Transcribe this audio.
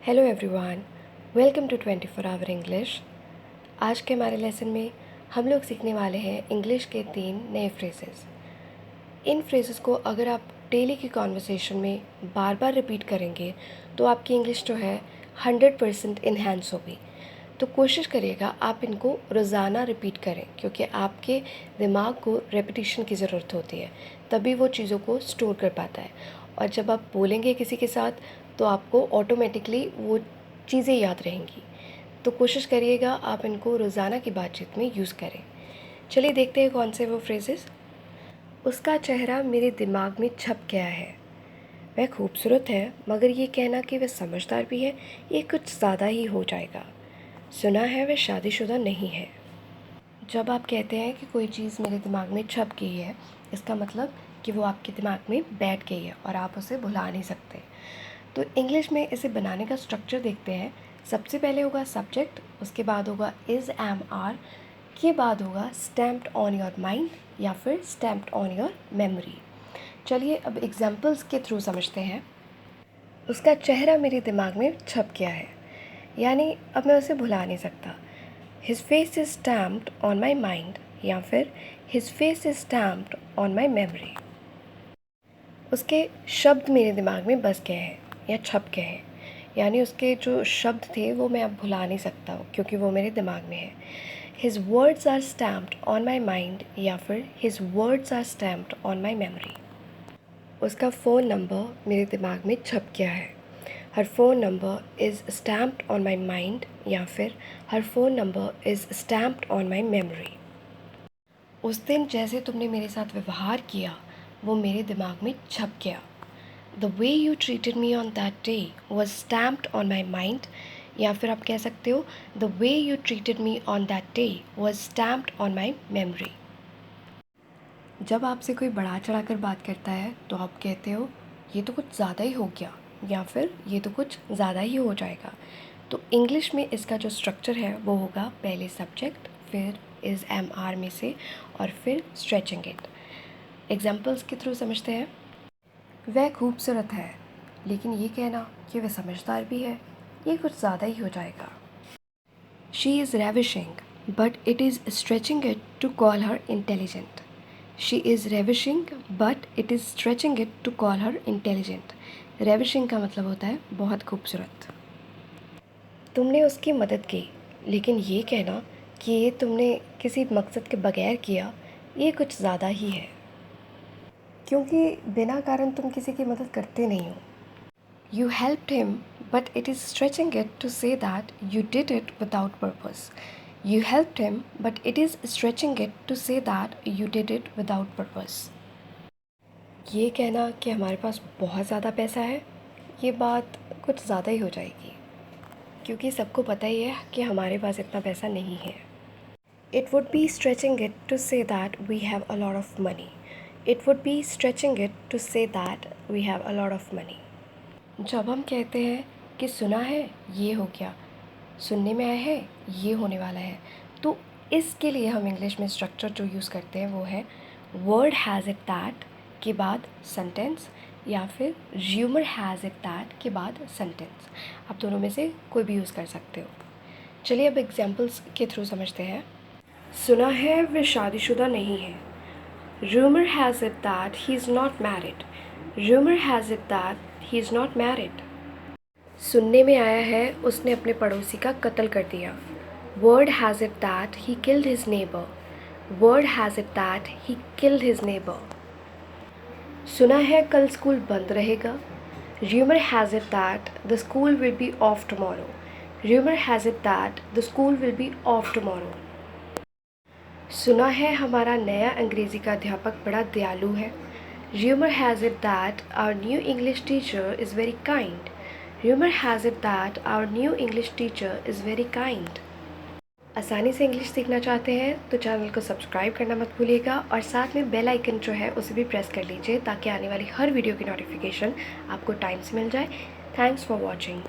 Hello everyone, welcome to 24 hour English. आज के हमारे लेसन में हम लोग सीखने वाले हैं इंग्लिश के 3 नए फ्रेजेस। इन फ्रेजेस को अगर आप डेली की कॉन्वर्सेशन में बार बार रिपीट करेंगे तो आपकी इंग्लिश जो है 100% इन्हांस होगी। तो कोशिश करिएगा आप इनको रोज़ाना रिपीट करें, क्योंकि आपके दिमाग को रेपिटेशन की ज़रूरत होती है, तभी वो चीज़ों को स्टोर कर पाता है। और जब आप बोलेंगे किसी के साथ तो आपको ऑटोमेटिकली वो चीज़ें याद रहेंगी। तो कोशिश करिएगा आप इनको रोज़ाना की बातचीत में यूज़ करें। चलिए देखते हैं कौन से वो फ्रेजेस। उसका चेहरा मेरे दिमाग में छप गया है। वह खूबसूरत है, मगर ये कहना कि वह समझदार भी है, ये कुछ ज़्यादा ही हो जाएगा। सुना है वह शादीशुदा नहीं है। जब आप कहते हैं कि कोई चीज़ मेरे दिमाग में छप गई है, इसका मतलब कि वो आपके दिमाग में बैठ गई है और आप उसे भुला नहीं सकते। तो इंग्लिश में इसे बनाने का स्ट्रक्चर देखते हैं। सबसे पहले होगा सब्जेक्ट, उसके बाद होगा इज़, एम, आर, के बाद होगा स्टैम्प्ड ऑन योर माइंड या फिर स्टैम्प्ड ऑन योर मेमोरी। चलिए अब एग्जाम्पल्स के थ्रू समझते हैं। उसका चेहरा मेरे दिमाग में छप गया है, यानी अब मैं उसे भुला नहीं सकता। His face is stamped on my mind या फिर his face is stamped on my memory. उसके शब्द मेरे दिमाग में बस गए हैं या छप गए हैं, यानी उसके जो शब्द थे वो मैं अब भुला नहीं सकता हूँ, क्योंकि वो मेरे दिमाग में है। His words are stamped on my mind या फिर his words are stamped on my memory. उसका फ़ोन नंबर मेरे दिमाग में छप गया है। Her phone number is stamped on my mind या फिर her phone number is stamped on my memory. उस दिन जैसे तुमने मेरे साथ व्यवहार किया वो मेरे दिमाग में छप गया। The way you treated me on that day was stamped on my mind या फिर आप कह सकते हो the way you treated me on that day was stamped on my memory. जब आपसे कोई बढ़ा चढ़ा कर बात करता है तो आप कहते हो ये तो कुछ ज़्यादा ही हो गया या फिर ये तो कुछ ज़्यादा ही हो जाएगा। तो इंग्लिश में इसका जो स्ट्रक्चर है वो होगा पहले सब्जेक्ट, फिर इज़, एम, आर में से और फिर स्ट्रेचिंग इट। एग्जाम्पल्स के थ्रू समझते हैं। वह खूबसूरत है, लेकिन ये कहना कि वह समझदार भी है, ये कुछ ज़्यादा ही हो जाएगा। She is ravishing but it is stretching it to call her intelligent. She is ravishing but it is stretching it to call her intelligent. Ravishing का मतलब होता है बहुत खूबसूरत। तुमने उसकी मदद की, लेकिन ये कहना कि ये तुमने किसी मकसद के बगैर किया, ये कुछ ज़्यादा ही है, क्योंकि बिना कारण तुम किसी की मदद करते नहीं हो। You helped him, but it is stretching it to say that you did it without purpose. You helped him, but it is stretching it to say that you did it without purpose. ये कहना कि हमारे पास बहुत ज़्यादा पैसा है, ये बात कुछ ज़्यादा ही हो जाएगी, क्योंकि सबको पता ही है कि हमारे पास इतना पैसा नहीं है। It would be stretching it to say that we have a lot of money. It would be stretching it to say that we have a lot of money. जब हम कहते हैं कि सुना है ये हो गया, सुनने में आया है ये होने वाला है, तो इसके लिए हम इंग्लिश में स्ट्रक्चर जो यूज़ करते हैं वो है वर्ड हैज़ इट दैट के बाद सेंटेंस या फिर र्यूमर हैज़ इट दैट के बाद सेंटेंस। आप दोनों में से कोई भी यूज़ कर सकते हो। चलिए अब एग्जाम्पल्स के थ्रू समझते हैं। सुना है वह शादीशुदा नहीं है। Rumor has it that he is not married. Rumor has it that he is not married. सुनने में आया है उसने अपने पड़ोसी का कत्ल कर दिया। Word has it that he killed his neighbor. Word has it that he killed his neighbor. सुना है कल स्कूल बंद रहेगा। Rumor has it that the school will be off tomorrow. Rumor has it that the school will be off tomorrow. सुना है हमारा नया अंग्रेज़ी का अध्यापक बड़ा दयालु है। Rumor has it that our new English teacher is very kind. Rumor has it that our new English teacher is very kind. आसानी से इंग्लिश सीखना चाहते हैं तो चैनल को सब्सक्राइब करना मत भूलिएगा और साथ में बेल आइकन जो है उसे भी प्रेस कर लीजिए, ताकि आने वाली हर वीडियो की नोटिफिकेशन आपको टाइम से मिल जाए। Thanks for watching.